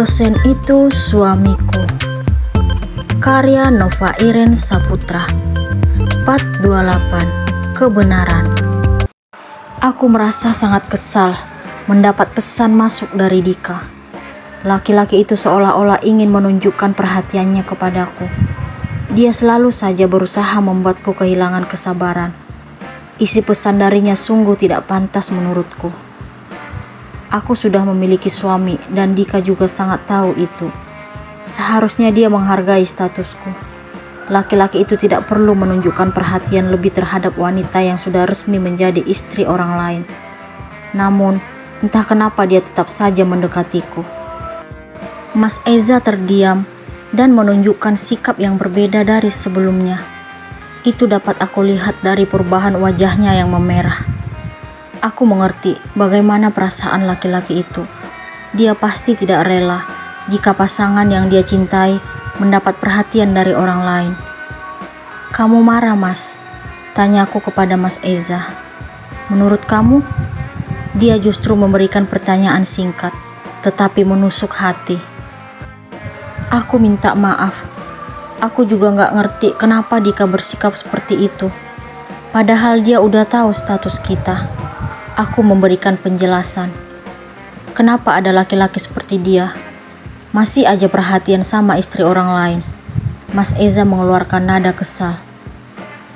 Dosen itu suamiku. Karya Nova Iren Saputra. Part 28. Kebenaran. Aku merasa sangat kesal mendapat pesan masuk dari Dika. Laki-laki itu seolah-olah ingin menunjukkan perhatiannya kepadaku. Dia selalu saja berusaha membuatku kehilangan kesabaran. Isi pesan darinya sungguh tidak pantas menurutku. Aku sudah memiliki suami dan Dika juga sangat tahu itu. Seharusnya dia menghargai statusku. Laki-laki itu tidak perlu menunjukkan perhatian lebih terhadap wanita yang sudah resmi menjadi istri orang lain. Namun, entah kenapa dia tetap saja mendekatiku. Mas Eza terdiam dan menunjukkan sikap yang berbeda dari sebelumnya. Itu dapat aku lihat dari perubahan wajahnya yang memerah. Aku mengerti bagaimana perasaan laki-laki itu. Dia pasti tidak rela jika pasangan yang dia cintai mendapat perhatian dari orang lain. "Kamu marah, Mas?" tanyaku kepada Mas Eza. "Menurut kamu?" Dia justru memberikan pertanyaan singkat, tetapi menusuk hati. Aku minta maaf. Aku juga gak ngerti kenapa Dika bersikap seperti itu. Padahal dia udah tahu status kita. Aku memberikan penjelasan. Kenapa ada laki-laki seperti dia masih aja perhatian sama istri orang lain? Mas Eza mengeluarkan nada kesal.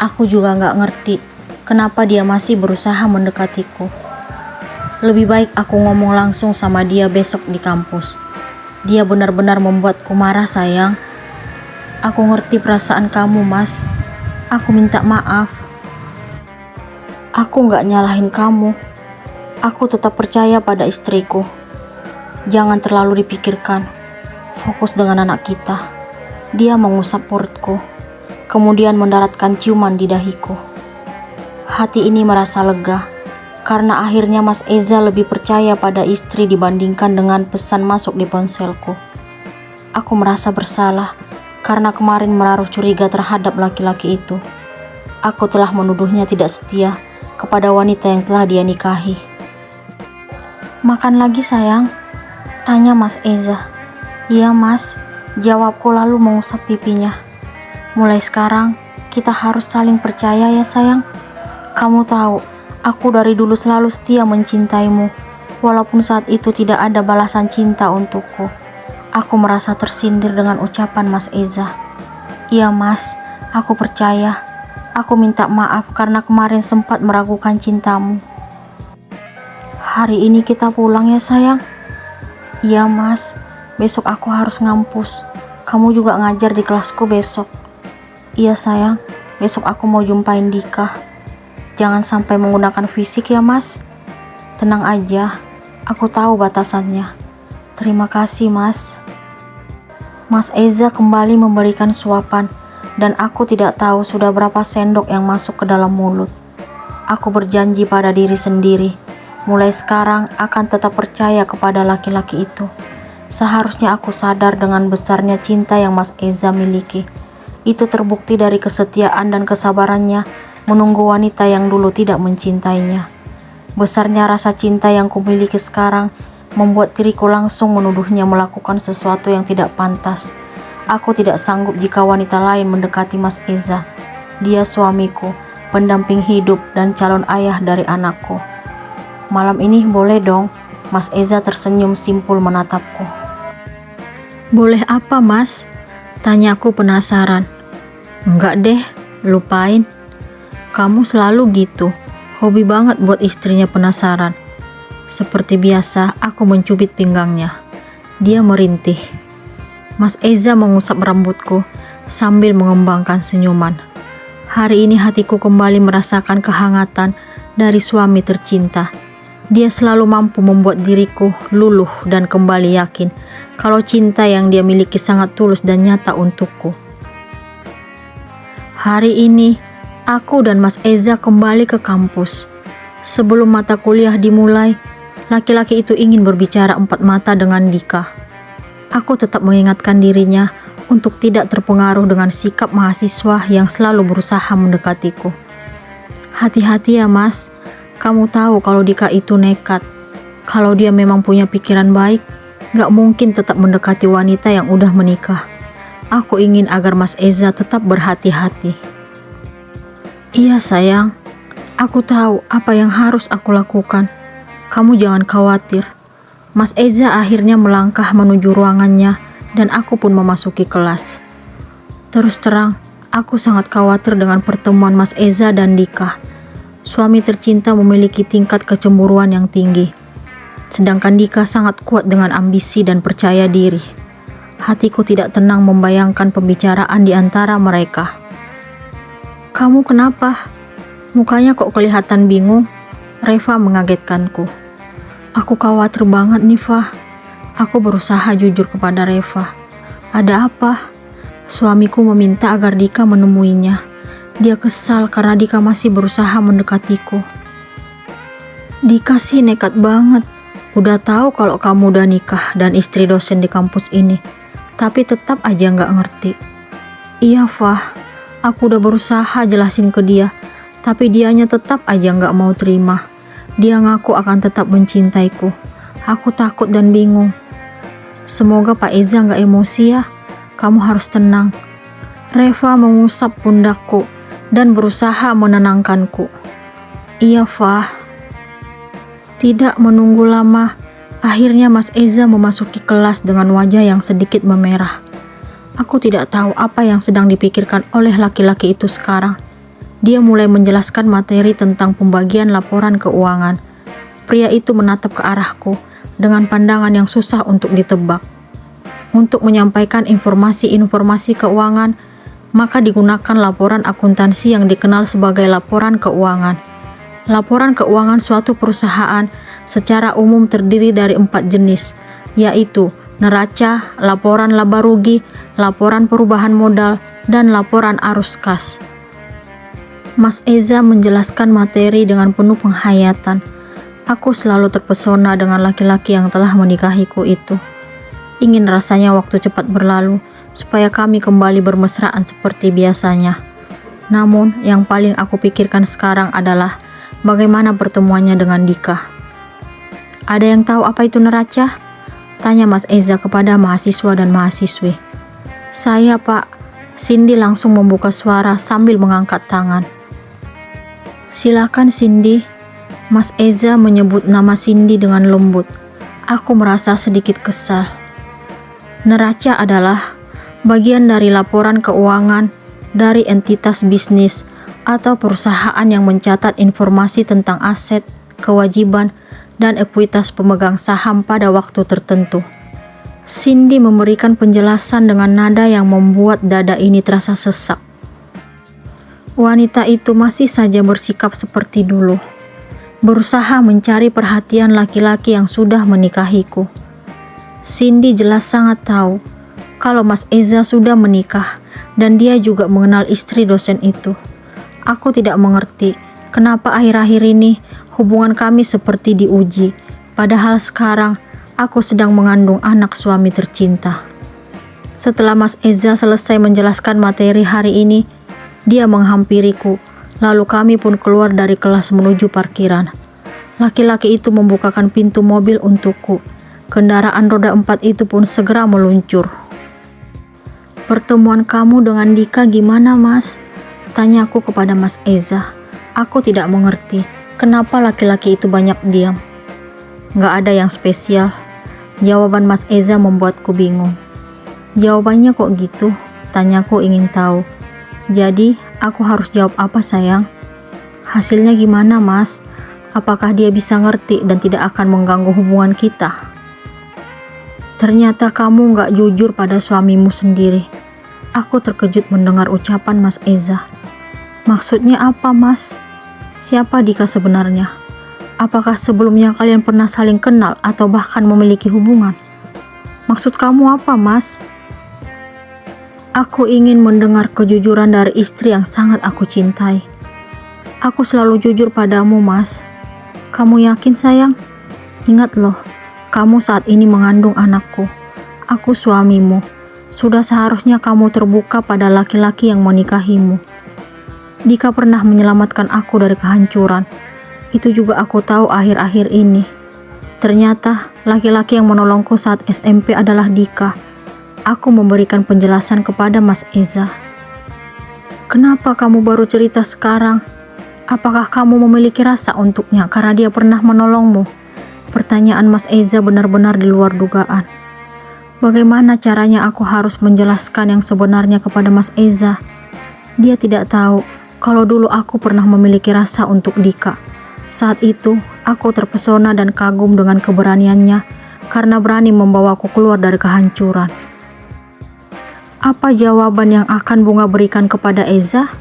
Aku juga gak ngerti kenapa dia masih berusaha mendekatiku. Lebih baik aku ngomong langsung sama dia besok di kampus. Dia benar-benar membuatku marah, sayang. Aku ngerti perasaan kamu, Mas. Aku minta maaf. Aku gak nyalahin kamu. Aku tetap percaya pada istriku. Jangan terlalu dipikirkan. Fokus dengan anak kita. Dia mengusap perutku, kemudian mendaratkan ciuman di dahiku. Hati ini merasa lega, karena akhirnya Mas Eza lebih percaya pada istri dibandingkan dengan pesan masuk di ponselku. Aku merasa bersalah, karena kemarin menaruh curiga terhadap laki-laki itu. Aku telah menuduhnya tidak setia kepada wanita yang telah dia nikahi. "Makan lagi, sayang?" tanya Mas Eza. "Iya, Mas," jawabku lalu mengusap pipinya. "Mulai sekarang kita harus saling percaya ya, sayang. Kamu tahu, aku dari dulu selalu setia mencintaimu, walaupun saat itu tidak ada balasan cinta untukku." Aku merasa tersindir dengan ucapan Mas Eza. "Iya, Mas, aku percaya. Aku minta maaf karena kemarin sempat meragukan cintamu." "Hari ini kita pulang ya, sayang?" "Iya, Mas. Besok aku harus ngampus. Kamu juga ngajar di kelasku besok." "Iya, sayang. Besok aku mau jumpain Dika. Jangan sampai menggunakan fisik ya, Mas." "Tenang aja. Aku tahu batasannya." "Terima kasih, Mas." Mas Eza kembali memberikan suapan dan aku tidak tahu sudah berapa sendok yang masuk ke dalam mulut. Aku berjanji pada diri sendiri, mulai sekarang akan tetap percaya kepada laki-laki itu. Seharusnya aku sadar dengan besarnya cinta yang Mas Eza miliki. Itu terbukti dari kesetiaan dan kesabarannya menunggu wanita yang dulu tidak mencintainya. Besarnya rasa cinta yang kumiliki sekarang membuat diriku langsung menuduhnya melakukan sesuatu yang tidak pantas. Aku tidak sanggup jika wanita lain mendekati Mas Eza. Dia suamiku, pendamping hidup dan calon ayah dari anakku. "Malam ini boleh dong?" Mas Eza tersenyum simpul menatapku. "Boleh apa, Mas?" tanyaku penasaran. "Enggak deh, lupain. Kamu selalu gitu, hobi banget buat istrinya penasaran." Seperti biasa, aku mencubit pinggangnya. Dia merintih. Mas Eza mengusap rambutku sambil mengembangkan senyuman. Hari ini hatiku kembali merasakan kehangatan dari suami tercinta. Dia selalu mampu membuat diriku luluh dan kembali yakin kalau cinta yang dia miliki sangat tulus dan nyata untukku. Hari ini, aku dan Mas Eza kembali ke kampus. Sebelum mata kuliah dimulai, laki-laki itu ingin berbicara empat mata dengan Dika. Aku tetap mengingatkan dirinya untuk tidak terpengaruh dengan sikap mahasiswa yang selalu berusaha mendekatiku. "Hati-hati ya, Mas. Kamu tahu kalau Dika itu nekat. Kalau dia memang punya pikiran baik, Gak mungkin tetap mendekati wanita yang udah menikah. Aku ingin agar Mas Eza tetap berhati-hati. Iya sayang, aku tahu apa yang harus aku lakukan. Kamu jangan khawatir. Mas Eza akhirnya melangkah menuju ruangannya dan aku pun memasuki kelas. Terus terang, aku sangat khawatir dengan pertemuan Mas Eza dan Dika. Suami tercinta memiliki tingkat kecemburuan yang tinggi. Sedangkan Dika sangat kuat dengan ambisi dan percaya diri. Hatiku tidak tenang membayangkan pembicaraan di antara mereka. Kamu kenapa? Mukanya kok kelihatan bingung? Reva mengagetkanku. Aku khawatir banget nih, Fah. Aku berusaha jujur kepada Reva. Ada apa? Suamiku meminta agar Dika menemuinya. Dia kesal karena Dika masih berusaha mendekatiku. Dika sih nekat banget. Udah tahu kalau kamu udah nikah dan istri dosen di kampus ini, tapi tetap aja nggak ngerti. Iya, Fah. Aku udah berusaha jelasin ke dia, tapi dianya tetap aja nggak mau terima. Dia ngaku akan tetap mencintaiku. Aku takut dan bingung. Semoga Pak Eza nggak emosi ya. Kamu harus tenang. Reva mengusap pundakku dan berusaha menenangkanku. Iya, Fah. Tidak menunggu lama, akhirnya Mas Eza memasuki kelas dengan wajah yang sedikit memerah. Aku tidak tahu apa yang sedang dipikirkan oleh laki-laki itu sekarang. Dia mulai menjelaskan materi tentang pembagian laporan keuangan. Pria itu menatap ke arahku dengan pandangan yang susah untuk ditebak. Untuk menyampaikan informasi-informasi keuangan, maka digunakan laporan akuntansi yang dikenal sebagai laporan keuangan. Laporan keuangan suatu perusahaan secara umum terdiri dari 4 jenis, yaitu neraca, laporan laba rugi, laporan perubahan modal, dan laporan arus kas. Mas Eza menjelaskan materi dengan penuh penghayatan. Aku selalu terpesona dengan laki-laki yang telah menikahiku itu. Ingin rasanya waktu cepat berlalu, supaya kami kembali bermesraan seperti biasanya. Namun, yang paling aku pikirkan sekarang adalah bagaimana pertemuannya dengan Dika. Ada yang tahu apa itu neraca? Tanya Mas Eza kepada mahasiswa dan mahasiswi. Saya, Pak. Cindy langsung membuka suara sambil mengangkat tangan. Silakan Cindy. Mas Eza menyebut nama Cindy dengan lembut. Aku merasa sedikit kesal. Neraca adalah bagian dari laporan keuangan dari entitas bisnis atau perusahaan yang mencatat informasi tentang aset, kewajiban, dan ekuitas pemegang saham pada waktu tertentu. Cindy memberikan penjelasan dengan nada yang membuat dada ini terasa sesak. Wanita itu masih saja bersikap seperti dulu, berusaha mencari perhatian laki-laki yang sudah menikahiku. Cindy jelas sangat tahu kalau Mas Eza sudah menikah dan dia juga mengenal istri dosen itu. Aku tidak mengerti kenapa akhir-akhir ini hubungan kami seperti diuji, padahal sekarang aku sedang mengandung anak suami tercinta. Setelah Mas Eza selesai menjelaskan materi hari ini, dia menghampiriku, lalu kami pun keluar dari kelas menuju parkiran. Laki-laki itu membukakan pintu mobil untukku. Kendaraan roda 4 itu pun segera meluncur. Pertemuan kamu dengan Dika gimana, Mas? Tanyaku kepada Mas Eza. Aku tidak mengerti kenapa laki-laki itu banyak diam. Gak ada yang spesial. Jawaban Mas Eza membuatku bingung. Jawabannya kok gitu? Tanyaku ingin tahu. Jadi, aku harus jawab apa sayang? Hasilnya gimana, Mas? Apakah dia bisa ngerti dan tidak akan mengganggu hubungan kita? Ternyata kamu gak jujur pada suamimu sendiri. Aku terkejut mendengar ucapan Mas Eza. Maksudnya apa, Mas? Siapa Dika sebenarnya? Apakah sebelumnya kalian pernah saling kenal atau bahkan memiliki hubungan? Maksud kamu apa, Mas? Aku ingin mendengar kejujuran dari istri yang sangat aku cintai. Aku selalu jujur padamu, Mas. Kamu yakin, sayang? Ingat loh, kamu saat ini mengandung anakku. Aku suamimu. Sudah seharusnya kamu terbuka pada laki-laki yang menikahimu. Dika pernah menyelamatkan aku dari kehancuran. Itu juga aku tahu akhir-akhir ini. Ternyata laki-laki yang menolongku saat SMP adalah Dika. Aku memberikan penjelasan kepada Mas Eza. Kenapa kamu baru cerita sekarang? Apakah kamu memiliki rasa untuknya karena dia pernah menolongmu? Pertanyaan Mas Eza benar-benar di luar dugaan. Bagaimana caranya aku harus menjelaskan yang sebenarnya kepada Mas Eza? Dia tidak tahu kalau dulu aku pernah memiliki rasa untuk Dika. Saat itu, aku terpesona dan kagum dengan keberaniannya karena berani membawaku keluar dari kehancuran. Apa jawaban yang akan Bunga berikan kepada Eza?